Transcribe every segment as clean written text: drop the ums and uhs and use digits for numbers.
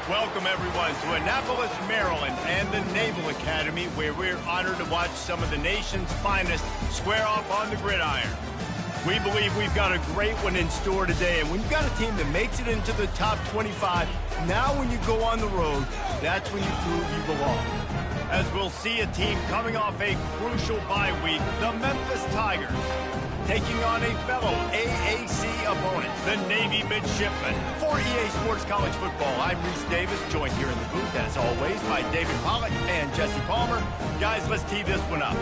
Welcome, everyone, to Annapolis, Maryland, and the Naval Academy, where we're honored to watch some of the nation's finest square off on the gridiron. We believe we've got a great one in store today, and when you've got a team that makes it into the top 25, now when you go on the road, that's when you prove you belong. As we'll see a team coming off a crucial bye week, the Memphis Tigers, taking on a fellow AAC opponent, the Navy Midshipmen. For EA Sports College Football, I'm Reese Davis, joined here in the booth, as always, by David Pollack and Jesse Palmer. Guys, let's tee this one up.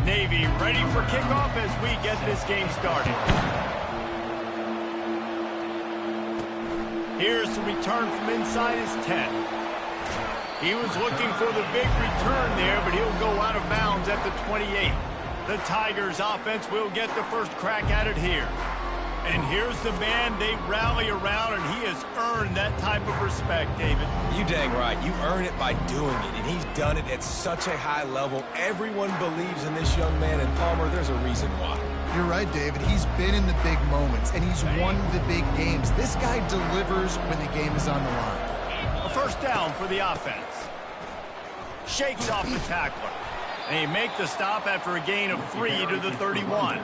Navy ready for kickoff as we get this game started. Here's the return from inside his 10. He was looking for the big return there, but he'll go out of bounds at the 28. The Tigers offense will get the first crack at it here. And here's the man they rally around, and he has earned that type of respect, David. You dang right. You earn it by doing it, and he's done it at such a high level. Everyone believes in this young man, and Palmer, there's a reason why. You're right, David. He's been in the big moments, and he's won the big games. This guy delivers when the game is on the line. A first down for the offense. Shakes off the tackler. They make the stop after a gain of 3 to the 31.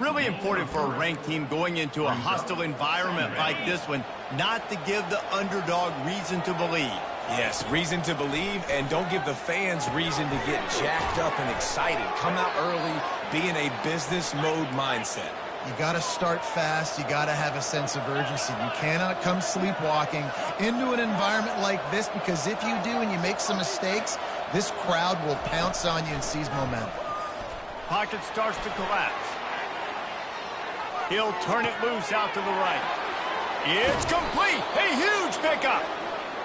Really important for a ranked team going into a hostile environment like this one, not to give the underdog reason to believe. Yes, reason to believe, and don't give the fans reason to get jacked up and excited. Come out early, be in a business mode mindset. You got to start fast. You got to have a sense of urgency. You cannot come sleepwalking into an environment like this, because if you do and you make some mistakes, this crowd will pounce on you and seize momentum. Pocket starts to collapse. He'll turn it loose out to the right. It's complete. A huge pickup.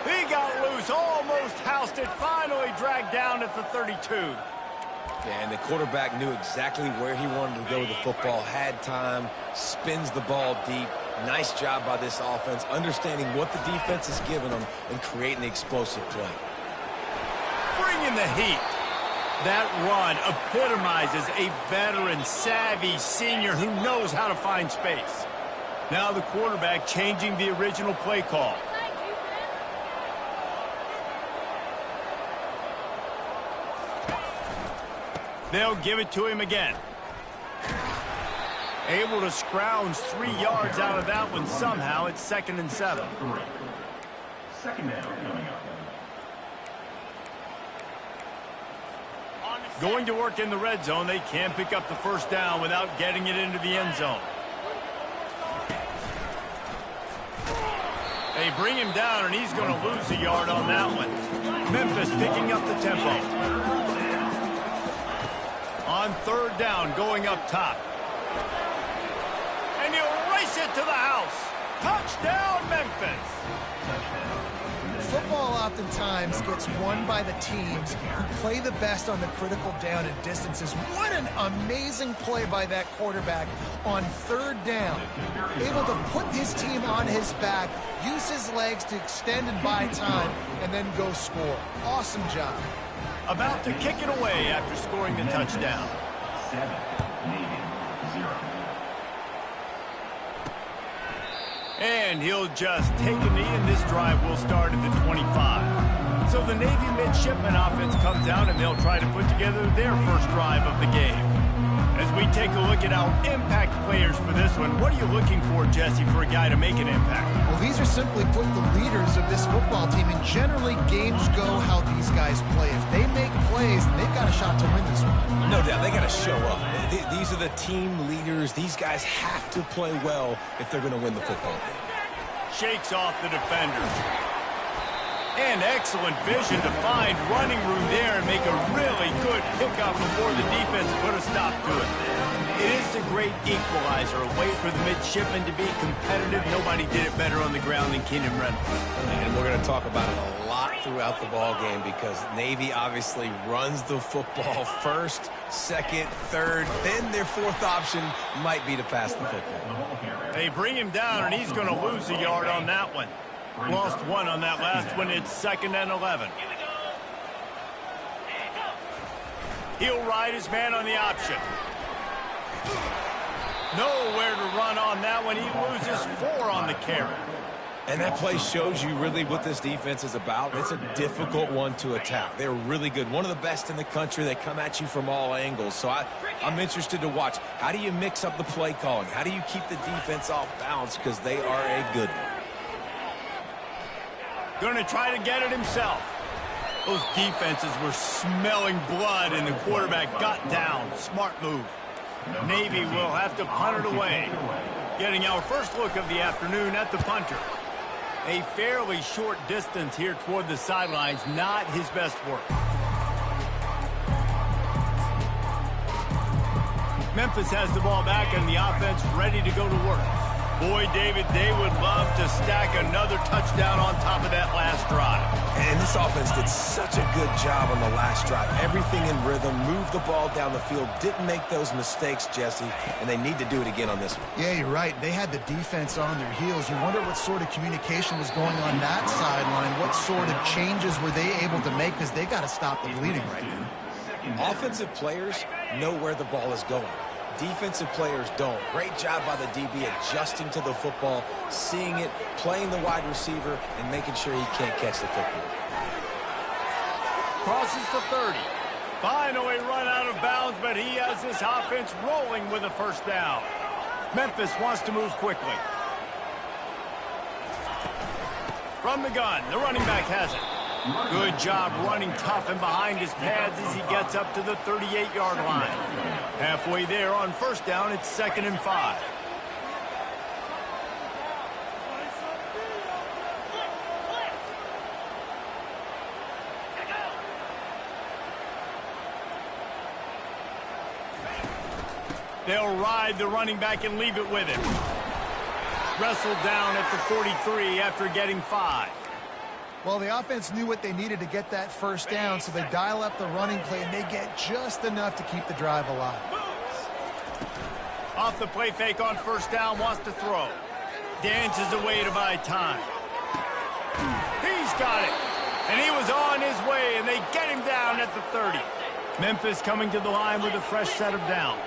He got loose, almost housed it, finally dragged down at the 32. And the quarterback knew exactly where he wanted to go with the football, had time, spins the ball deep. Nice job by this offense, understanding what the defense is giving them and creating the explosive play. Bring in the heat. That run epitomizes a veteran, savvy senior who knows how to find space. Now the quarterback changing the original play call. They'll give it to him again. Able to scrounge 3 yards out of that one somehow. It's 2nd and 7. Second down coming up. Going to work in the red zone. They can't pick up the first down without getting it into the end zone. They bring him down, and he's going to lose a yard on that one. Memphis picking up the tempo. On 3rd down, going up top. And he'll race it to the house. Touchdown, Memphis. Football oftentimes gets won by the teams who play the best on the critical down and distances. What an amazing play by that quarterback on 3rd down. Able to put his team on his back, use his legs to extend and buy time, and then go score. Awesome job. About to kick it away after scoring the touchdown. 7, Navy, 0. And he'll just take a knee, and this drive will start at the 25. So the Navy Midshipmen offense comes out, and they'll try to put together their first drive of the game. As we take a look at our impact players for this one, what are you looking for, Jesse, for a guy to make an impact? Well, these are simply put the leaders of this football team, and generally games go how these guys play. If they make plays, they've got a shot to win this one. No doubt, they got to show up. These are the team leaders. These guys have to play well if they're going to win the football game. Shakes off the defender. And excellent vision to find running room there and make a really good pickup before the defense put a stop to it. It is a great equalizer, a way for the midshipmen to be competitive. Nobody did it better on the ground than Keenan Reynolds. And we're going to talk about it a lot throughout the ball game, because Navy obviously runs the football first, second, third, then their fourth option might be to pass the football. They bring him down, and he's going to lose a yard on that one. Lost 1 on that last one. It's 2nd and 11. He'll ride his man on the option. Nowhere to run on that one. He loses 4 on the carry. And that play shows you really what this defense is about. It's a difficult one to attack. They're really good. One of the best in the country. They come at you from all angles. So I'm interested to watch. How do you mix up the play calling? How do you keep the defense off balance? Because they are a good one. Going to try to get it himself. Those defenses were smelling blood, and the quarterback got down. Smart move. Navy will have to punt it away. Getting our first look of the afternoon at the punter. A fairly short distance here toward the sidelines, not his best work. Memphis has the ball back and the offense ready to go to work. Boy, David, they would love to stack another touchdown on top of that last drive. And this offense did such a good job on the last drive. Everything in rhythm, moved the ball down the field, didn't make those mistakes, Jesse, and they need to do it again on this one. Yeah, you're right. They had the defense on their heels. You wonder what sort of communication was going on that sideline. What sort of changes were they able to make, because they got to stop the bleeding right now. Offensive players know where the ball is going. Defensive players don't. Great job by the DB adjusting to the football, seeing it, playing the wide receiver, and making sure he can't catch the football. Crosses to 30. Finally run out of bounds, but he has this offense rolling with a first down. Memphis wants to move quickly. From the gun, the running back has it. Good job running tough and behind his pads as he gets up to the 38-yard line. Halfway there on first down, it's 2nd and 5. They'll ride the running back and leave it with him. Wrestled down at the 43 after getting 5. Well, the offense knew what they needed to get that first down, so they dial up the running play, and they get just enough to keep the drive alive. Off the play fake on first down, wants to throw. Dances away to buy time. He's got it. And he was on his way, and they get him down at the 30. Memphis coming to the line with a fresh set of downs.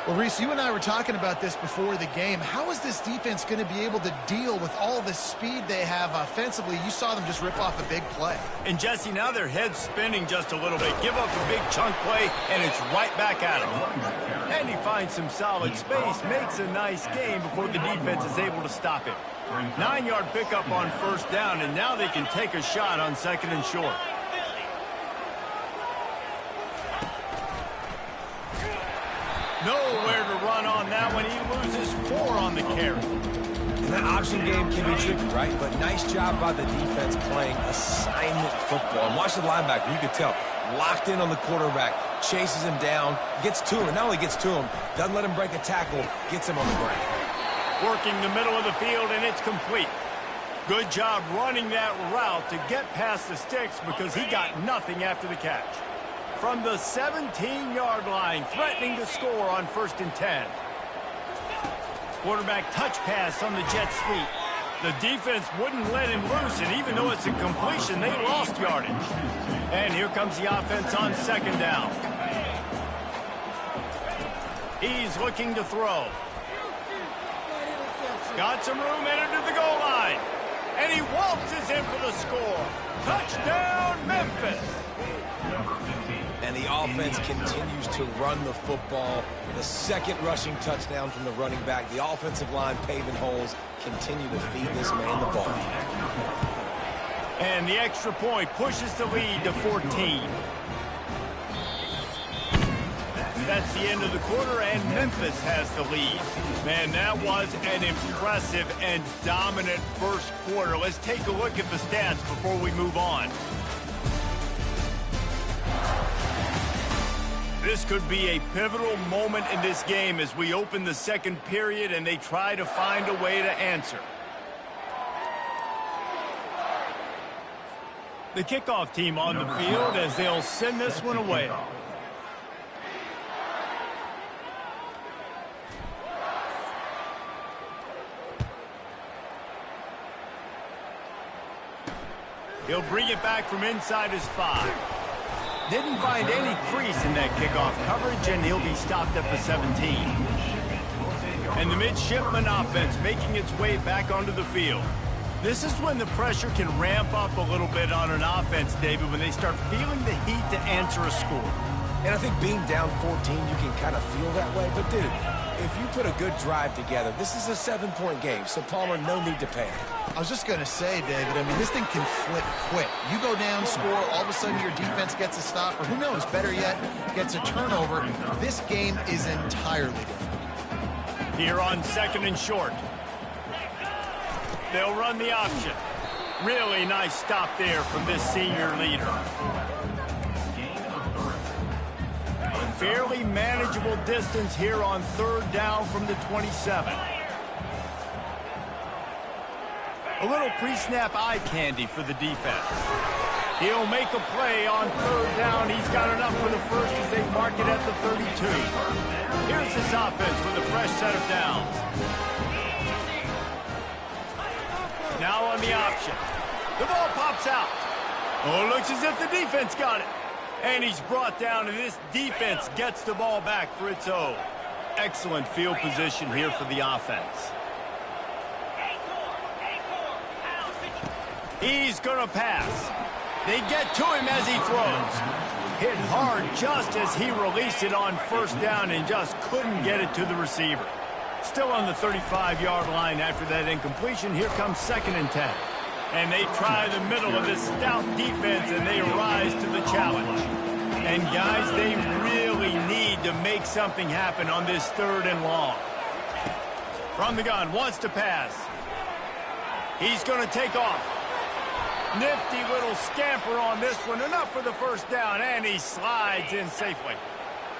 Well, Reese, you and I were talking about this before the game. How is this defense going to be able to deal with all the speed they have offensively? You saw them just rip off a big play. And, Jesse, now their head's spinning just a little bit. Give up a big chunk play, and it's right back at him. And he finds some solid space, makes a nice game before the defense is able to stop him. 9-yard pickup on first down, and now they can take a shot on 2nd and short. Nowhere to run on that one. He loses 4 on the carry. And that option game can be tricky, right? But nice job by the defense playing assignment football. And watch the linebacker. You could tell. Locked in on the quarterback. Chases him down. Gets to him. And not only gets to him, doesn't let him break a tackle. Gets him on the ground. Working the middle of the field, and it's complete. Good job running that route to get past the sticks because he got nothing after the catch. From the 17-yard line, threatening to score on 1st and 10. Quarterback touch pass on the jet sweep. The defense wouldn't let him loose, and even though it's a completion, they lost yardage. And here comes the offense on 2nd down. He's looking to throw. Got some room, entered to the goal line. And he waltzes in for the score. Touchdown, Memphis. And the offense continues to run the football. The 2nd rushing touchdown from the running back. The offensive line paving holes. Continue to feed this man the ball. And the extra point pushes the lead to 14. That's the end of the quarter, and Memphis has the lead. Man, that was an impressive and dominant first quarter. Let's take a look at the stats before we move on. This could be a pivotal moment in this game as we open the 2nd period and they try to find a way to answer. The kickoff team on the field as they'll send this one away. He'll bring it back from inside his 5. Didn't find any crease in that kickoff coverage, and he'll be stopped at the 17. And the midshipman offense making its way back onto the field. This is when the pressure can ramp up a little bit on an offense, David, when they start feeling the heat to answer a score. And I think being down 14, you can kind of feel that way. But, dude, if you put a good drive together, this is a 7-point game, so Palmer, no need to panic. I was just going to say, David, I mean, this thing can flip quick. You go down, score, all of a sudden your defense gets a stop, or who knows, better yet, gets a turnover. This game is entirely different. Here on 2nd and short. They'll run the option. Really nice stop there from this senior leader. Fairly manageable distance here on 3rd down from the 27. A little pre-snap eye candy for the defense. He'll make a play on 3rd down. He's got enough for the first as they mark it at the 32. Here's his offense with a fresh set of downs. Now on the option. The ball pops out. Oh, it looks as if the defense got it. And he's brought down, and this defense gets the ball back for its own. Excellent field position here for the offense. He's going to pass. They get to him as he throws. Hit hard just as he released it on 1st down and just couldn't get it to the receiver. Still on the 35-yard line after that incompletion. Here comes 2nd and 10. And they try the middle of this stout defense, and they rise to the challenge. And, guys, they really need to make something happen on this 3rd and long. From the gun, wants to pass. He's going to take off. Nifty little scamper on this one. Enough for the 1st down, and he slides in safely.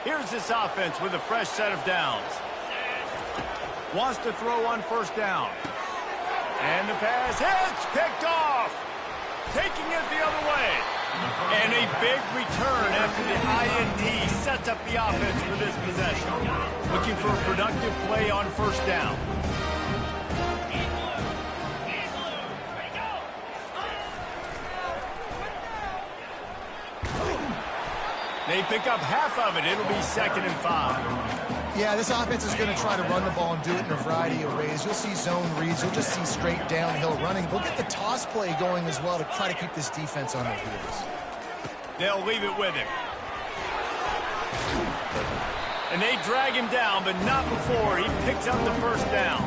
Here's this offense with a fresh set of downs. Wants to throw on 1st down. And the pass hits, picked off. Taking it the other way. And a big return after the INT sets up the offense for this possession. Looking for a productive play on 1st down. They pick up half of it. It'll be 2nd and 5. Yeah, this offense is going to try to run the ball and do it in a variety of ways. You'll see zone reads. You'll just see straight downhill running. They'll get the toss play going as well to try to keep this defense on their heels. They'll leave it with him. And they drag him down, but not before he picks up the 1st down.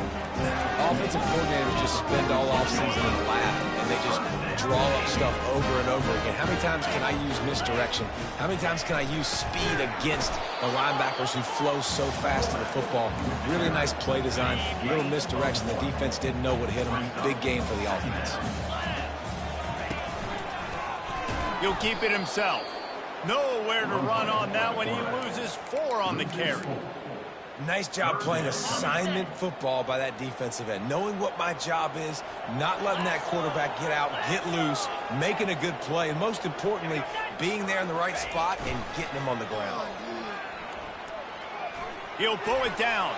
Offensive coordinators just spend all offseason in the lab, and they just draw up stuff over and over again. How many times can I use misdirection? How many times can I use speed against the linebackers who flow so fast to the football? Really nice play design, little misdirection. The defense didn't know what hit them. Big game for the offense. He'll keep it himself. Nowhere to run on that one. He loses 4 on the carry. Nice job playing assignment football by that defensive end. Knowing what my job is, not letting that quarterback get out, get loose, making a good play, and most importantly, being there in the right spot and getting him on the ground. He'll pull it down.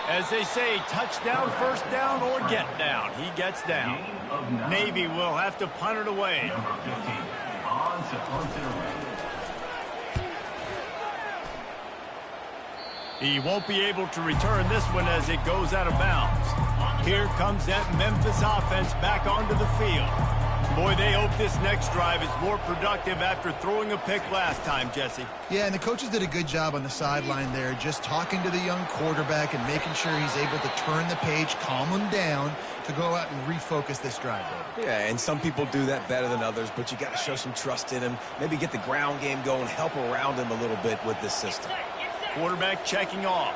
As they say, touchdown, 1st down, or get down. He gets down. Navy will have to punt it away. Number 15, on to punt it away. He won't be able to return this one as it goes out of bounds. Here comes that Memphis offense back onto the field. Boy, they hope this next drive is more productive after throwing a pick last time, Jesse. Yeah, and the coaches did a good job on the sideline there, just talking to the young quarterback and making sure he's able to turn the page, calm him down, to go out and refocus this drive. Yeah, and some people do that better than others, but you got to show some trust in him. Maybe get the ground game going, help around him a little bit with this system. Quarterback checking off.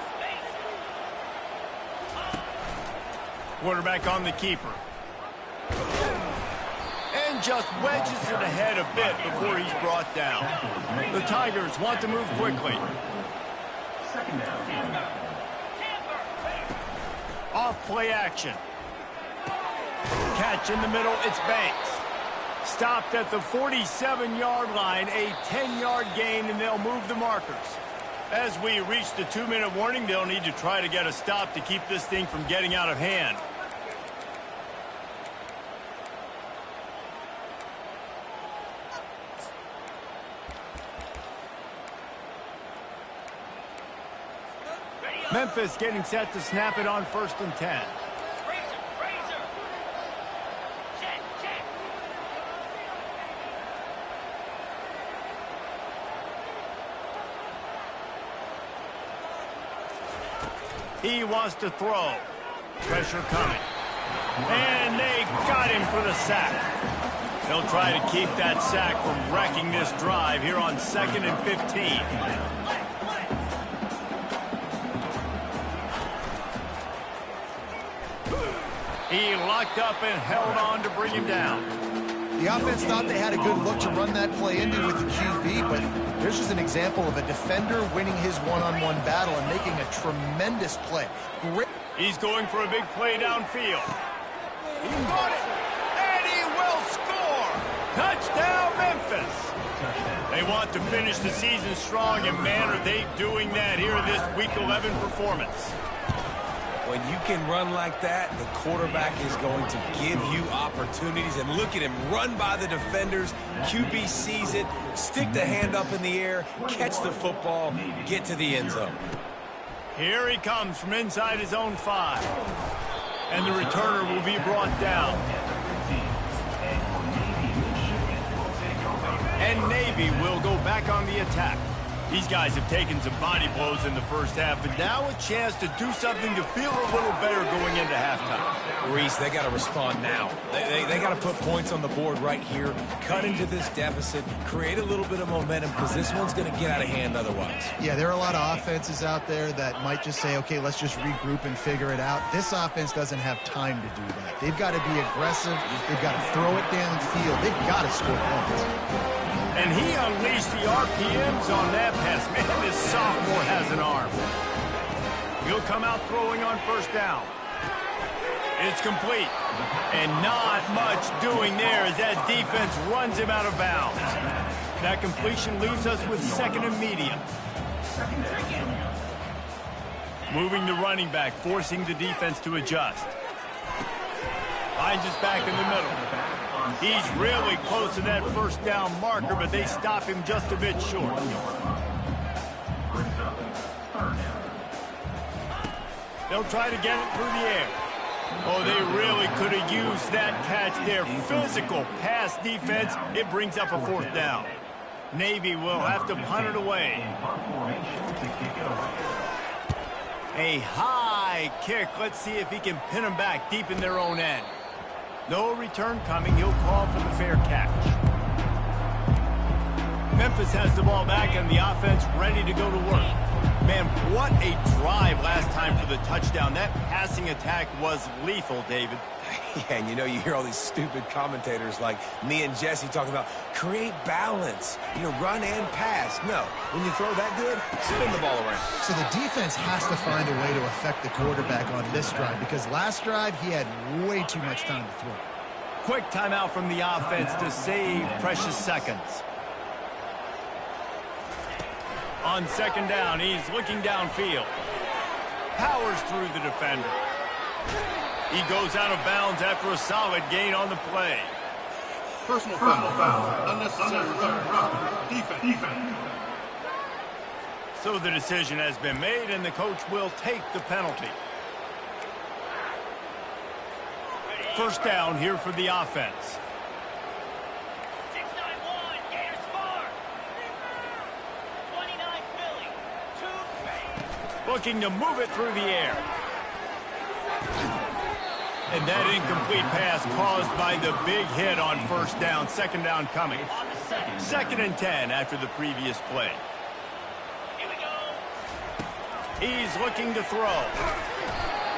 Quarterback on the keeper. And just wedges it ahead a bit before he's brought down. The Tigers want to move quickly. 2nd down. Off play action. Catch in the middle, it's Banks. Stopped at the 47-yard line, a 10-yard gain, and they'll move the markers. As we reach the 2-minute warning, they'll need to try to get a stop to keep this thing from getting out of hand. Memphis getting set to snap it on 1st and 10. He wants to throw. Pressure coming. And they got him for the sack. They'll try to keep that sack from wrecking this drive here on 2nd and 15. He locked up and held on to bring him down. The offense thought they had a good look to run that play into with the QB, but there's just an example of a defender winning his one-on-one battle and making a tremendous play. Great. He's going for a big play downfield. He got it, and he will score. Touchdown, Memphis. They want to finish the season strong, and man, are they doing that here in this Week 11 performance. When you can run like that, the quarterback is going to give you opportunities. And look at him run by the defenders. QB sees it, stick the hand up in the air, catch the football, get to the end zone. Here he comes from inside his own 5. And the returner will be brought down. And Navy will go back on the attack. These guys have taken some body blows in the first half, but now a chance to do something to feel a little better going into halftime. Reese, they got to respond now. They got to put points on the board right here, cut into this deficit, create a little bit of momentum, because this one's going to get out of hand otherwise. Yeah, there are a lot of offenses out there that might just say, okay, let's just regroup and figure it out. This offense doesn't have time to do that. They've got to be aggressive. They've got to throw it downfield. They've got to score points. And he unleashed the RPMs on that pass. Man, this sophomore has an arm. He'll come out throwing on 1st down. It's complete. And not much doing there as that defense runs him out of bounds. That completion leaves us with 2nd and medium. Moving the running back, forcing the defense to adjust. Finds us back in the middle. He's really close to that 1st down marker, but they stop him just a bit short. They'll try to get it through the air. Oh, they really could have used that catch there. Physical pass defense. It brings up a 4th down. Navy will have to punt it away. A high kick. Let's see if he can pin them back deep in their own end. No return coming. He'll call for the fair catch. Memphis has the ball back and the offense ready to go to work. Man, what a drive last time for the touchdown. That passing attack was lethal, David. Yeah, and you hear all these stupid commentators like me and Jesse talking about create balance, run and pass. No, when you throw that good, spin the ball around. So the defense has to find a way to affect the quarterback on this drive, because last drive he had way too much time to throw. Quick timeout from the offense to save precious seconds. On 2nd down, he's looking downfield. Powers through the defender. He goes out of bounds after a solid gain on the play. Personal foul. Unnecessary rough. Defense. So the decision has been made, and the coach will take the penalty. 1st down here for the offense. Looking to move it through the air. And that incomplete pass caused by the big hit on 1st down. 2nd down coming. 2nd and 10 after the previous play. He's looking to throw.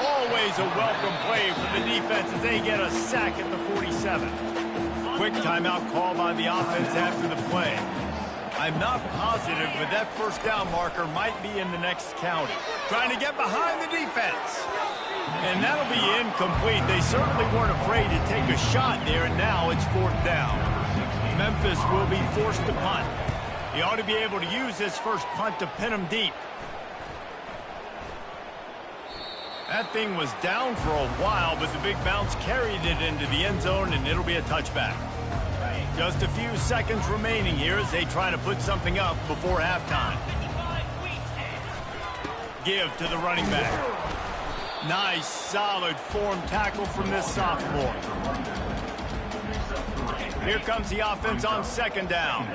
Always a welcome play for the defense as they get a sack at the 47. Quick timeout call by the offense after the play. I'm not positive, but that 1st down marker might be in the next county. Trying to get behind the defense. And that'll be incomplete. They certainly weren't afraid to take a shot there, and now it's 4th down. Memphis will be forced to punt. He ought to be able to use this first punt to pin him deep. That thing was down for a while, but the big bounce carried it into the end zone, and it'll be a touchback. Just a few seconds remaining here as they try to put something up before halftime. give to the running back. Nice, solid form tackle from this sophomore. Here comes the offense on second down.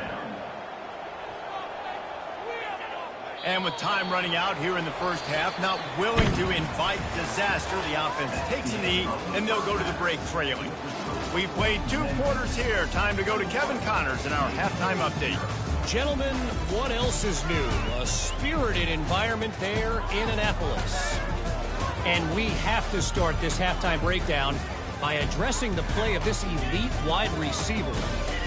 And with time running out here in the first half, not willing to invite disaster, the offense takes a knee, and they'll go to the break trailing. We played 2 quarters here. Time to go to Kevin Connors in our halftime update. Gentlemen, what else is new? A spirited environment there in Annapolis. And we have to start this halftime breakdown by addressing the play of this elite wide receiver.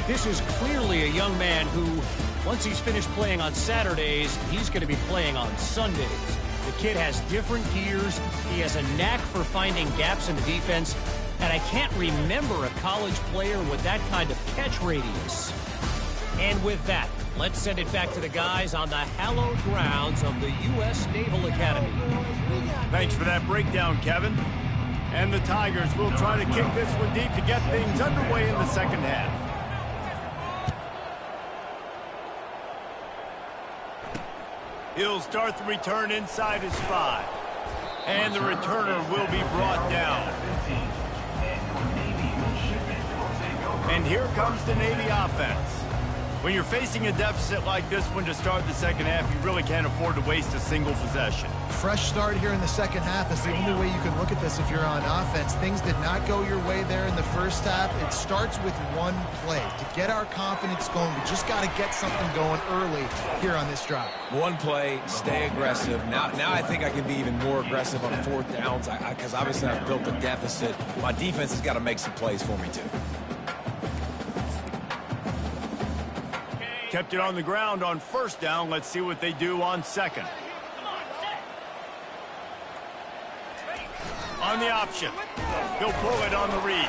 This is clearly a young man who, once he's finished playing on Saturdays, he's going to be playing on Sundays. The kid has different gears. He has a knack for finding gaps in the defense. And I can't remember a college player with that kind of catch radius. And with that, let's send it back to the guys on the hallowed grounds of the U.S. Naval Academy. Thanks for that breakdown, Kevin. And the Tigers will try to kick this one deep to get things underway in the second half. He'll start the return inside his 5. And the returner will be brought down. And here comes the Navy offense. When you're facing a deficit like this one to start the second half, you really can't afford to waste a single possession. Fresh start here in the second half is the only way you can look at this if you're on offense. Things did not go your way there in the first half. It starts with one play. To get our confidence going, we just got to get something going early here on this drive. One play, stay aggressive. Now I think I can be even more aggressive on 4th downs because obviously I've built a deficit. My defense has got to make some plays for me, too. Kept it on the ground on 1st down. Let's see what they do on 2nd. On the option. He'll pull it on the read.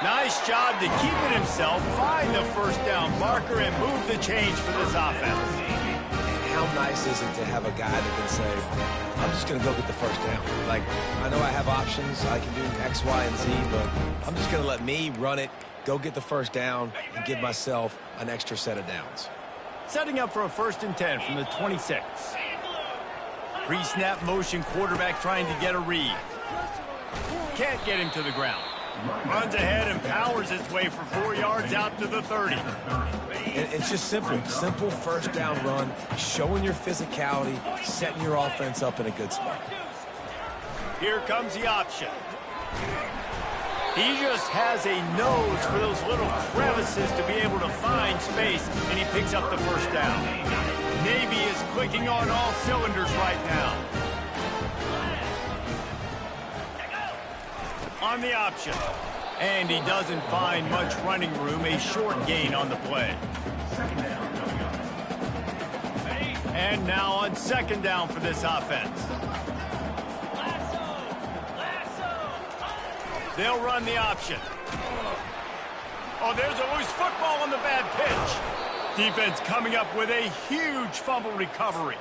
Nice job to keep it himself, find the 1st down marker, and move the change for this offense. And how nice is it to have a guy that can say, I'm just going to go get the 1st down. Like, I know I have options. I can do X, Y, and Z, but I'm just going to let me run it, go get the 1st down, and give myself an extra set of downs. Setting up for a 1st and 10 from the 26. Pre-snap motion, quarterback trying to get a read. Can't get him to the ground. Runs ahead and powers his way for 4 yards out to the 30. It's just simple 1st down run, showing your physicality, setting your offense up in a good spot. Here comes the option. He just has a nose for those little crevices to be able to find space, and he picks up the 1st down. Navy is clicking on all cylinders right now. On the option. And he doesn't find much running room, a short gain on the play. And now on 2nd down for this offense. They'll run the option. Oh, there's a loose football on the bad pitch. Defense coming up with a huge fumble recovery.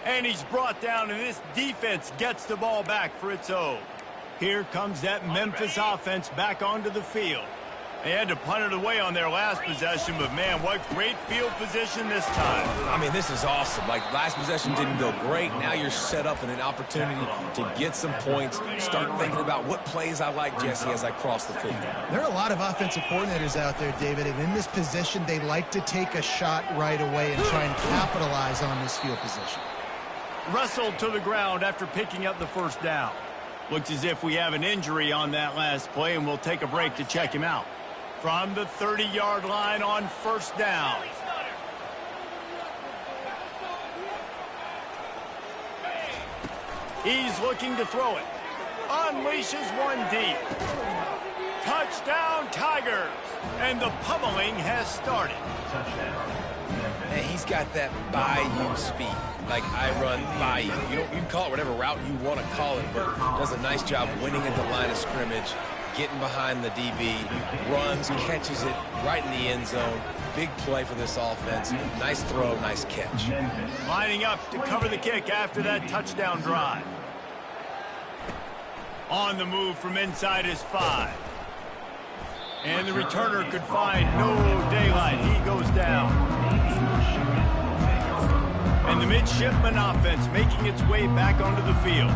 And he's brought down, and this defense gets the ball back for its own. Here comes that Memphis offense back onto the field. They had to punt it away on their last possession, but man, what great field position this time. I mean, this is awesome. Like, last possession didn't go great. Now you're set up in an opportunity to get some points. Start thinking about what plays I like, Jesse, as I cross the 50. There are a lot of offensive coordinators out there, David, and in this position, they like to take a shot right away and try and capitalize on this field position. Wrestled to the ground after picking up the 1st down. Looks as if we have an injury on that last play, and we'll take a break to check him out. From the 30-yard line on 1st down. He's looking to throw it. Unleashes one deep. Touchdown, Tigers. And the pummeling has started. And he's got that bayou speed. Like, I run bayou. You can call it whatever route you want to call it, but does a nice job winning at the line of scrimmage, getting behind the DB, runs, catches it right in the end zone. Big play for this offense. Nice throw, nice catch. Lining up to cover the kick after that touchdown drive. On the move from inside his 5. And the returner could find no daylight. He goes down. And And the midshipman offense making its way back onto the field.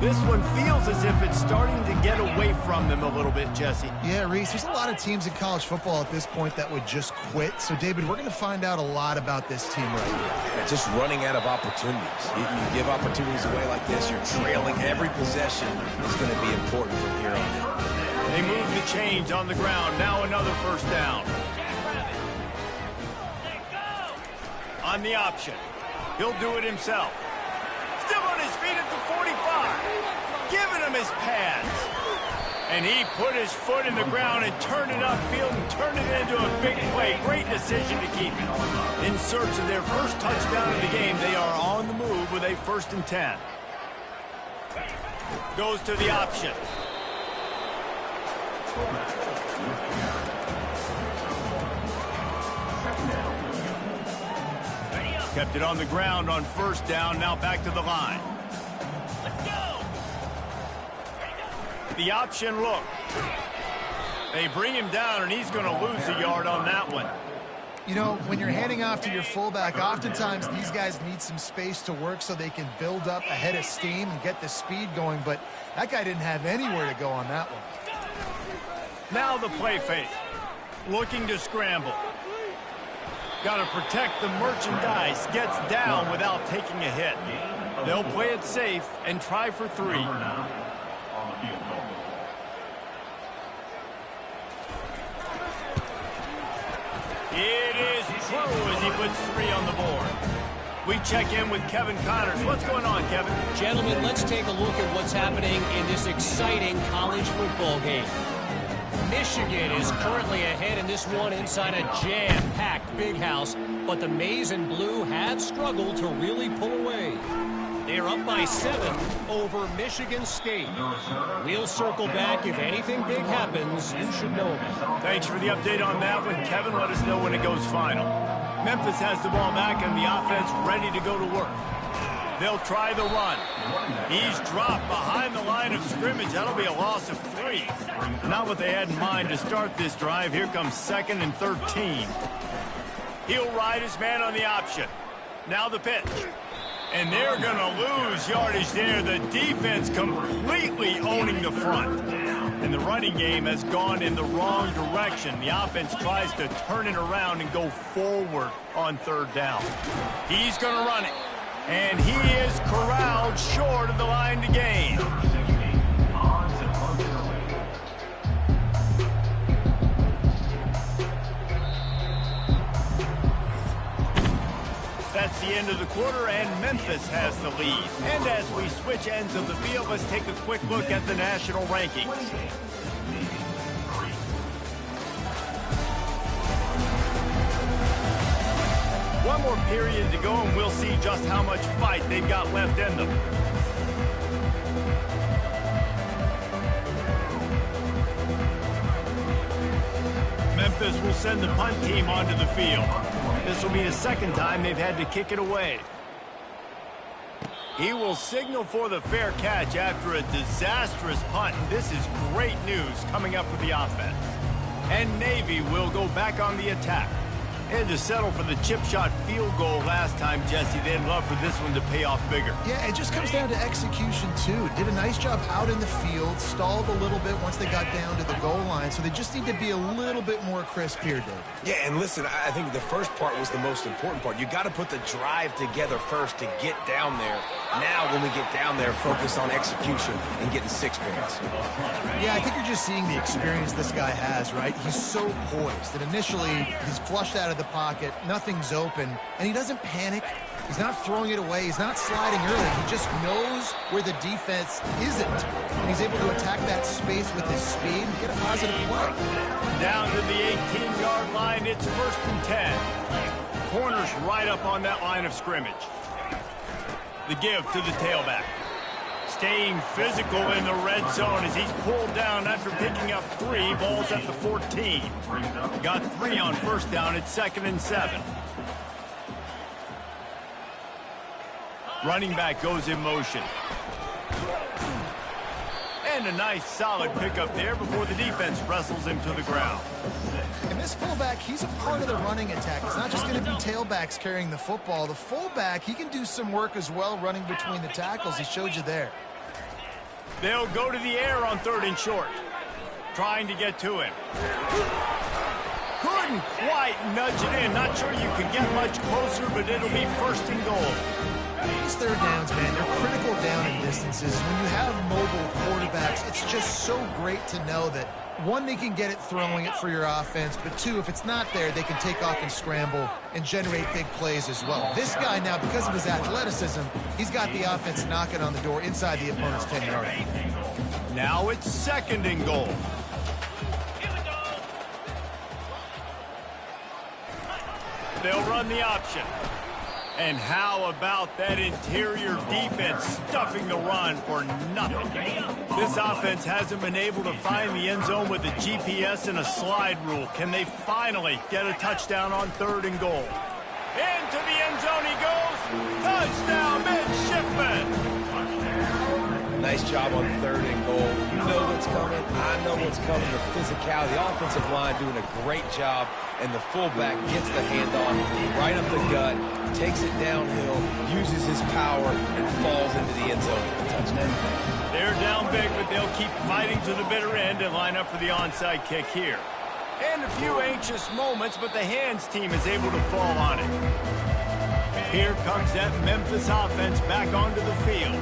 This one feels as if it's starting to get away from them a little bit, Jesse. Yeah, Reese, there's a lot of teams in college football at this point that would just quit. So, David, we're going to find out a lot about this team right here. Yeah, just running out of opportunities. You give opportunities away like this, you're trailing. Every possession is going to be important from here on in. They move the chains on the ground. Now another first down. On the option. He'll do it himself. Still on his feet at the 45. Giving him his pads. And he put his foot in the ground and turned it upfield and turned it into a big play. Great decision to keep it. In search of their first touchdown of the game, they are on the move with a 1st and 10. Goes to the option. Kept it on the ground on first down. Now back to the line. Let's go. The option look. They bring him down, and he's going to lose a yard on that one. You know, when you're handing off to your fullback, oftentimes these guys need some space to work so they can build up a head of steam and get the speed going, but that guy didn't have anywhere to go on that one. Now the play fake. Looking to scramble. Got to protect the merchandise. Gets down without taking a hit. They'll play it safe and try for 3. It is true as he puts 3 on the board. We check in with Kevin Connors. What's going on, Kevin? Gentlemen, let's take a look at what's happening in this exciting college football game. Michigan is currently ahead in this one inside a jam-packed Big House, but the Maize and Blue have struggled to really pull away. They're up by 7 over Michigan State. We'll circle back. If anything big happens, you should know about it. Thanks for the update on that one, Kevin. Let us know when it goes final. Memphis has the ball back and the offense ready to go to work. They'll try the run. He's dropped behind the line of scrimmage. That'll be a loss of 3. Not what they had in mind to start this drive. Here comes 2nd and 13. He'll ride his man on the option. Now the pitch. And they're going to lose yardage there. The defense completely owning the front. And the running game has gone in the wrong direction. The offense tries to turn it around and go forward on 3rd down. He's going to run it. And he is corralled short of the line to gain. That's the end of the quarter, and Memphis has the lead. And as we switch ends of the field, let's take a quick look at the national rankings. One more period to go, and we'll see just how much fight they've got left in them. Memphis will send the punt team onto the field. This will be the 2nd time they've had to kick it away. He will signal for the fair catch after a disastrous punt. And this is great news coming up for the offense. And Navy will go back on the attack. They had to settle for the chip shot field goal last time, Jesse. They'd love for this one to pay off bigger. Yeah, it just comes down to execution, too. Did a nice job out in the field, stalled a little bit once they got down to the goal line, so they just need to be a little bit more crisp here, Dave. Yeah, and listen, I think the first part was the most important part. You got to put the drive together first to get down there. Now, when we get down there, focus on execution and getting 6 points. Yeah, I think you're just seeing the experience this guy has, right? He's so poised that initially he's flushed out of the pocket, nothing's open, and he doesn't panic. He's not throwing it away. He's not sliding early. He just knows where the defense isn't, and he's able to attack that space with his speed and get a positive play. Down to the 18-yard line, it's 1st and 10. Corners right up on that line of scrimmage. The give to the tailback. Staying physical in the red zone as he's pulled down after picking up 3. Ball's at the 14. Got 3 on first down. It's 2nd and 7. Running back goes in motion. And a nice solid pickup there before the defense wrestles him to the ground. And this fullback, he's a part of the running attack. It's not just going to be tailbacks carrying the football. The fullback, he can do some work as well running between the tackles. He showed you there. They'll go to the air on 3rd and short. Trying to get to him. Couldn't quite nudge it in. Not sure you could get much closer, but it'll be 1st and goal. These 3rd downs, man, they're critical down in distances. When you have mobile quarterbacks, it's just so great to know that, one, they can get it throwing it for your offense, but two, if it's not there, they can take off and scramble and generate big plays as well. This guy now, because of his athleticism, he's got the offense knocking on the door inside the opponent's 10-yard line. Now it's 2nd and goal. They'll run the option. And how about that interior defense stuffing the run for nothing? This offense hasn't been able to find the end zone with a GPS and a slide rule. Can they finally get a touchdown on 3rd and goal? Into the end zone he goes. Touchdown, midshipman. Nice job on 3rd and goal. You know what's coming. I know what's coming. The physicality, the offensive line doing a great job, and the fullback gets the handoff right up the gut, takes it downhill, uses his power, and falls into the end zone for the touchdown. They're down big, but they'll keep fighting to the bitter end and line up for the onside kick here. And a few anxious moments, but the hands team is able to fall on it. Here comes that Memphis offense back onto the field.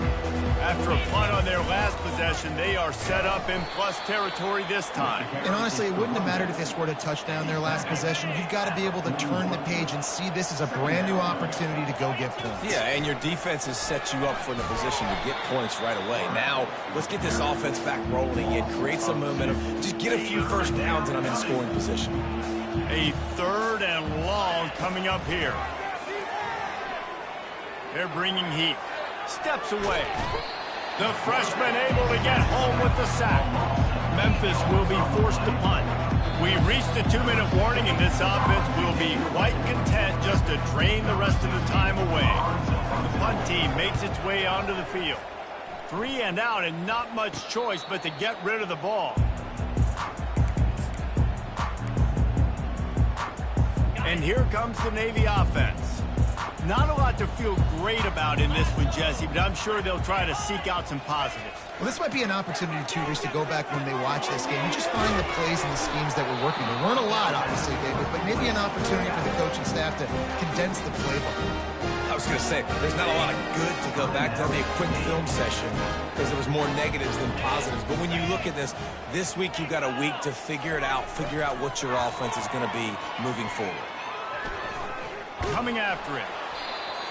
After a punt on their last possession, they are set up in plus territory this time. And honestly, it wouldn't have mattered if they scored a touchdown their last possession. You've got to be able to turn the page and see this as a brand new opportunity to go get points. Yeah, and your defense has set you up for the position to get points right away. Now, let's get this offense back rolling again, create some momentum, just get a few 1st downs, and I'm in scoring position. A 3rd and long coming up here. They're bringing heat. Steps away. The freshman able to get home with the sack. Memphis will be forced to punt. We reached the 2-minute warning, and this offense will be quite content just to drain the rest of the time away. The punt team makes its way onto the field. 3 and out, and not much choice but to get rid of the ball. And here comes the Navy offense. Not a lot to feel great about in this one, Jesse, but I'm sure they'll try to seek out some positives. Well, this might be an opportunity, too, just to go back when they watch this game and just find the plays and the schemes that were working. There weren't a lot, obviously, David, but maybe an opportunity for the coaching staff to condense the playbook. I was going to say, there's not a lot of good to go back to. I mean, a quick film session because there was more negatives than positives. But when you look at this week you've got a week to figure it out, figure out what your offense is going to be moving forward. Coming after it.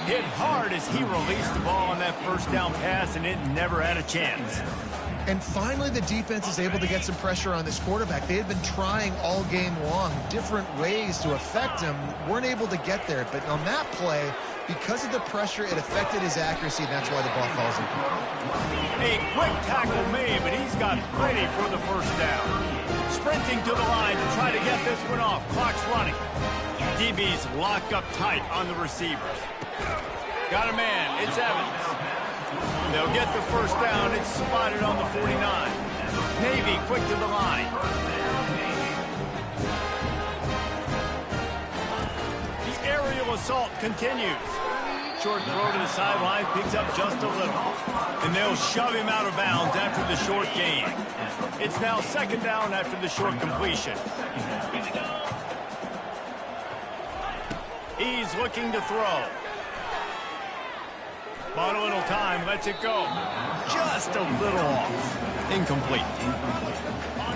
Hit hard as he released the ball on that 1st down pass, and it never had a chance. And finally, the defense is able to get some pressure on this quarterback. They had been trying all game long different ways to affect him, weren't able to get there. But on that play, because of the pressure, it affected his accuracy, and that's why the ball falls in. A quick tackle made, but he's got plenty for the 1st down. Sprinting to the line to try to get this one off. Clock's running. DB's locked up tight on the receivers. Got a man. It's Evans. They'll get the 1st down. It's spotted on the 49. Navy quick to the line. The aerial assault continues. Short throw to the sideline, picks up just a little. And they'll shove him out of bounds after the short gain. It's now 2nd down after the short completion. He's looking to throw. Bought a little time, lets it go. Just a little off. Incomplete.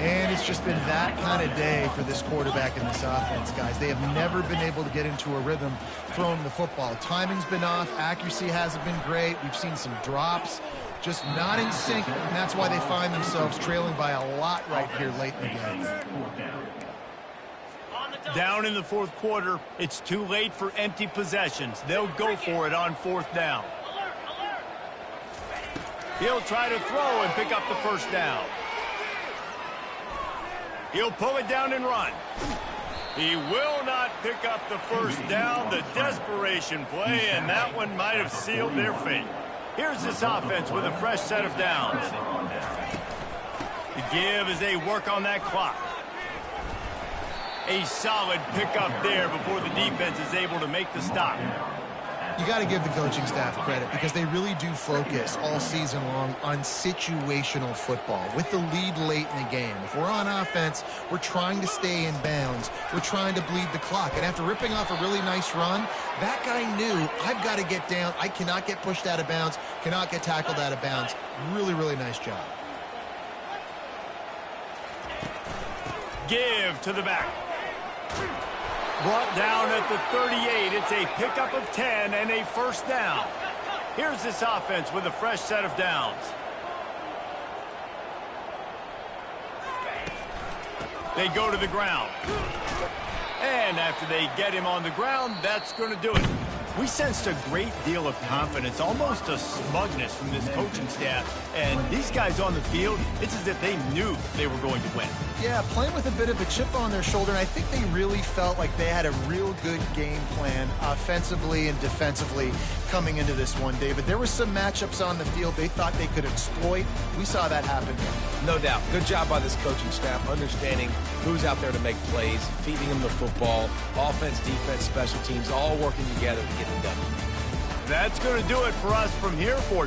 And it's just been that kind of day for this quarterback and this offense, guys. They have never been able to get into a rhythm throwing the football. Timing's been off. Accuracy hasn't been great. We've seen some drops. Just not in sync, and that's why they find themselves trailing by a lot right here late in the game. Down in the 4th quarter, it's too late for empty possessions. They'll go for it on 4th down. He'll try to throw and pick up the 1st down. He'll pull it down and run. He will not pick up the 1st down. The desperation play, and that one might have sealed their fate. Here's this offense with a fresh set of downs. The give as they work on that clock. A solid pickup there before the defense is able to make the stop. You got to give the coaching staff credit because they really do focus all season long on situational football with the lead late in the game. If we're on offense, we're trying to stay in bounds. We're trying to bleed the clock. And after ripping off a really nice run, that guy knew, I've got to get down. I cannot get pushed out of bounds, cannot get tackled out of bounds. Really, really nice job. Give to the back. Brought down at the 38. It's a pickup of 10 and a first down. Here's this offense with a fresh set of downs. They go to the ground. And after they get him on the ground, that's going to do it. We sensed a great deal of confidence, almost a smugness from this coaching staff. And these guys on the field, it's as if they knew they were going to win. Yeah, playing with a bit of a chip on their shoulder, and I think they really felt like they had a real good game plan offensively and defensively coming into this one, David. There were some matchups on the field they thought they could exploit. We saw that happen here. No doubt. Good job by this coaching staff, understanding who's out there to make plays, feeding them the football, offense, defense, special teams, all working together to get it done. That's going to do it for us from here for